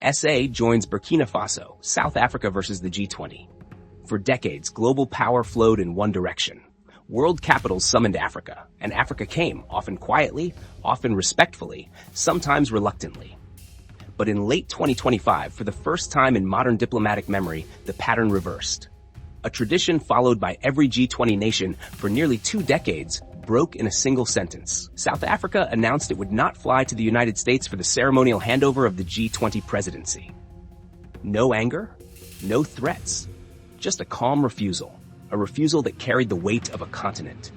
SA joins Burkina Faso, South Africa versus the G20. For decades, global power flowed in one direction. World capitals summoned Africa, and Africa came, often quietly, often respectfully, sometimes reluctantly. But in late 2025, for the first time in modern diplomatic memory, the pattern reversed. A tradition followed by every G20 nation for nearly 2 decades broke in a single sentence. South Africa announced it would not fly to the United States for the ceremonial handover of the G20 presidency. No anger, no threats, just a calm refusal. A refusal that carried the weight of a continent.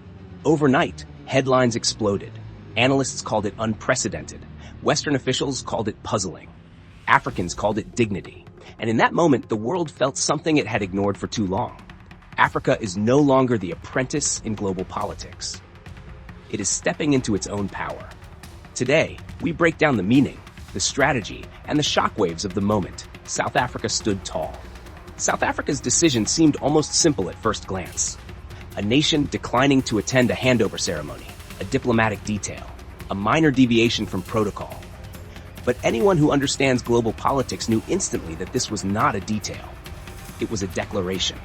Overnight, headlines exploded. Analysts called it unprecedented. Western officials called it puzzling. Africans called it dignity. And in that moment, the world felt something it had ignored for too long. Africa is no longer the apprentice in global politics. It is stepping into its own power. Today, we break down the meaning, the strategy, and the shockwaves of the moment. South Africa stood tall. South Africa's decision seemed almost simple at first glance. A nation declining to attend a handover ceremony, a diplomatic detail, a minor deviation from protocol. But anyone who understands global politics knew instantly that this was not a detail. It was a declaration.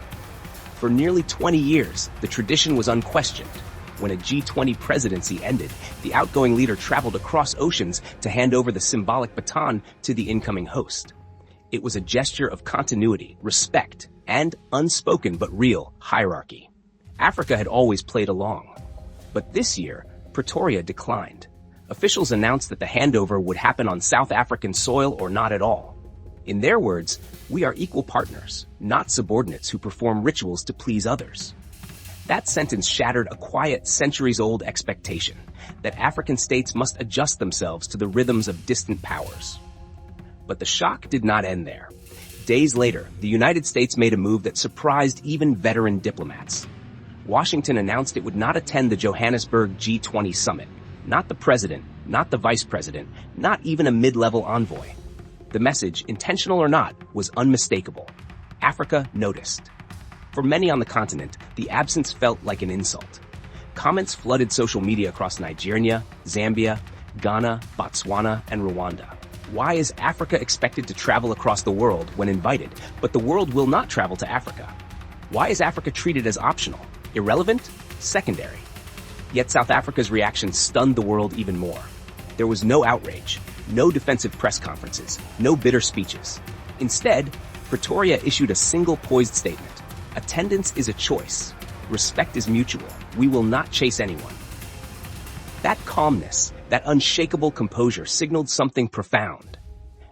For nearly 20 years, the tradition was unquestioned. When a G20 presidency ended, the outgoing leader traveled across oceans to hand over the symbolic baton to the incoming host. It was a gesture of continuity, respect, and unspoken but real hierarchy. Africa had always played along. But this year, Pretoria declined. Officials announced that the handover would happen on South African soil or not at all. In their words, we are equal partners, not subordinates who perform rituals to please others. That sentence shattered a quiet, centuries-old expectation that African states must adjust themselves to the rhythms of distant powers. But the shock did not end there. Days later, the United States made a move that surprised even veteran diplomats. Washington announced it would not attend the Johannesburg G20 summit. Not the president, not the vice president, not even a mid-level envoy. The message, intentional or not, was unmistakable. Africa noticed. For many on the continent, the absence felt like an insult. Comments flooded social media across Nigeria, Zambia, Ghana, Botswana, and Rwanda. Why is Africa expected to travel across the world when invited, but the world will not travel to Africa? Why is Africa treated as optional, irrelevant, secondary? Yet South Africa's reaction stunned the world even more. There was no outrage, no defensive press conferences, no bitter speeches. Instead, Pretoria issued a single poised statement. Attendance is a choice. Respect is mutual. We will not chase anyone. That calmness, that unshakable composure signaled something profound.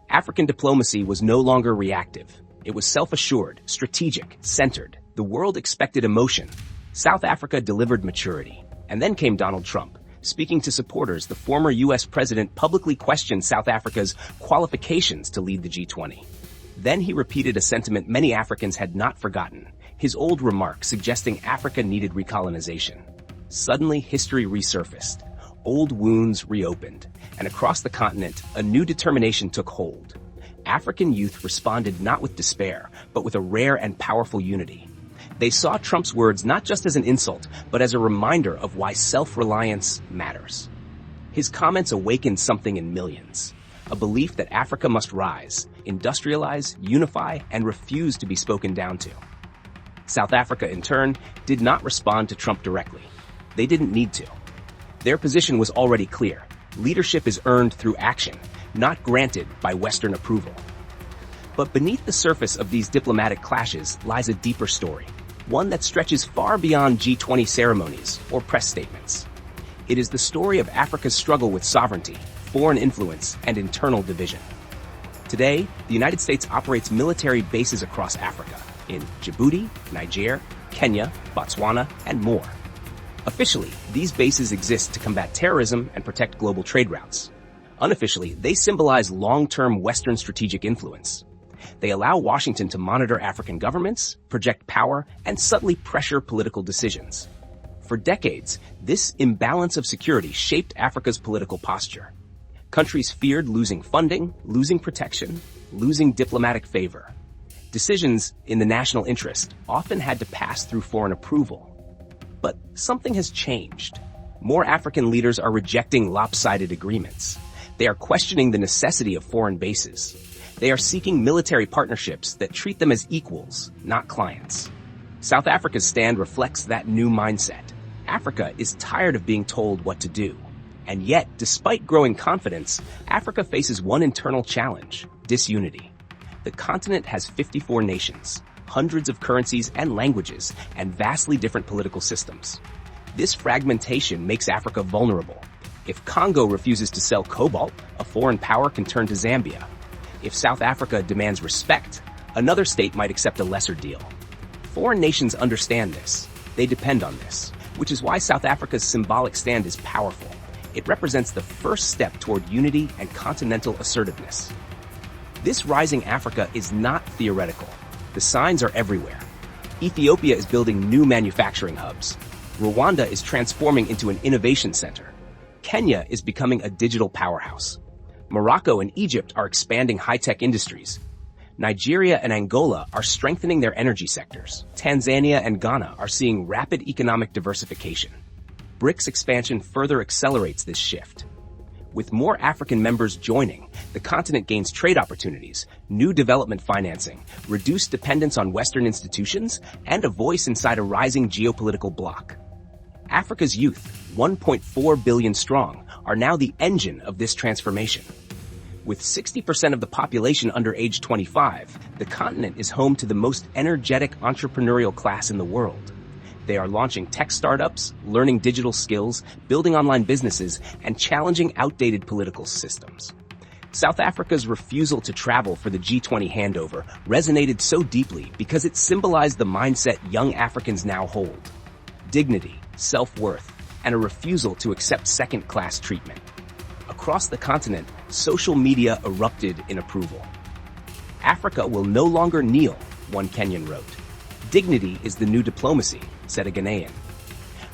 African diplomacy was no longer reactive. It was self-assured, strategic, centered. The world expected emotion. South Africa delivered maturity. And then came Donald Trump. Speaking to supporters, the former U.S. president publicly questioned South Africa's qualifications to lead the G20. Then he repeated a sentiment many Africans had not forgotten, his old remark suggesting Africa needed recolonization. Suddenly, history resurfaced. Old wounds reopened, and across the continent, a new determination took hold. African youth responded not with despair, but with a rare and powerful unity. They saw Trump's words not just as an insult, but as a reminder of why self-reliance matters. His comments awakened something in millions, a belief that Africa must rise, industrialize, unify, and refuse to be spoken down to. South Africa, in turn, did not respond to Trump directly. They didn't need to. Their position was already clear. Leadership is earned through action, not granted by Western approval. But beneath the surface of these diplomatic clashes lies a deeper story, one that stretches far beyond G20 ceremonies or press statements. It is the story of Africa's struggle with sovereignty, foreign influence, and internal division. Today, the United States operates military bases across Africa, in Djibouti, Niger, Kenya, Botswana, and more. Officially, these bases exist to combat terrorism and protect global trade routes. Unofficially, they symbolize long-term Western strategic influence. They allow Washington to monitor African governments, project power, and subtly pressure political decisions. For decades, this imbalance of security shaped Africa's political posture. Countries feared losing funding, losing protection, losing diplomatic favor. Decisions in the national interest often had to pass through foreign approval. But something has changed. More African leaders are rejecting lopsided agreements. They are questioning the necessity of foreign bases. They are seeking military partnerships that treat them as equals, not clients. South Africa's stand reflects that new mindset. Africa is tired of being told what to do. And yet, despite growing confidence, Africa faces one internal challenge: disunity. The continent has 54 nations, hundreds of currencies and languages, and vastly different political systems. This fragmentation makes Africa vulnerable. If Congo refuses to sell cobalt, a foreign power can turn to Zambia. If South Africa demands respect, another state might accept a lesser deal. Foreign nations understand this. They depend on this, which is why South Africa's symbolic stand is powerful. It represents the first step toward unity and continental assertiveness. This rising Africa is not theoretical. The signs are everywhere. Ethiopia is building new manufacturing hubs. Rwanda is transforming into an innovation center. Kenya is becoming a digital powerhouse. Morocco and Egypt are expanding high-tech industries. Nigeria and Angola are strengthening their energy sectors. Tanzania and Ghana are seeing rapid economic diversification. BRICS expansion further accelerates this shift. With more African members joining, the continent gains trade opportunities, new development financing, reduced dependence on Western institutions, and a voice inside a rising geopolitical bloc. Africa's youth, 1.4 billion strong, are now the engine of this transformation. With 60% of the population under age 25, the continent is home to the most energetic entrepreneurial class in the world. They are launching tech startups, learning digital skills, building online businesses, and challenging outdated political systems. South Africa's refusal to travel for the G20 handover resonated so deeply because it symbolized the mindset young Africans now hold: dignity, self-worth, and a refusal to accept second-class treatment. Across the continent, social media erupted in approval. "Africa will no longer kneel," one Kenyan wrote. "Dignity is the new diplomacy," said a Ghanaian.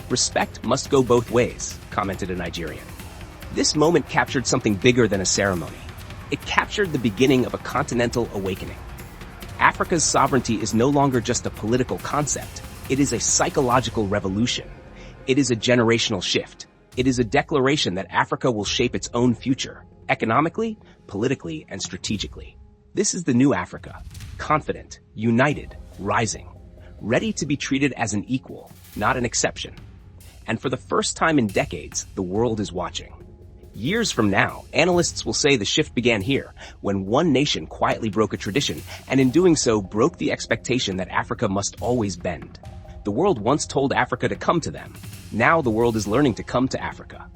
"Respect must go both ways," commented a Nigerian. This moment captured something bigger than a ceremony. It captured the beginning of a continental awakening. Africa's sovereignty is no longer just a political concept. It is a psychological revolution. It is a generational shift. It is a declaration that Africa will shape its own future, economically, politically, and strategically. This is the new Africa, confident, united, rising, ready to be treated as an equal, not an exception. And for the first time in decades, the world is watching. Years from now, analysts will say the shift began here, when one nation quietly broke a tradition, and in doing so broke the expectation that Africa must always bend. The world once told Africa to come to them. Now the world is learning to come to Africa.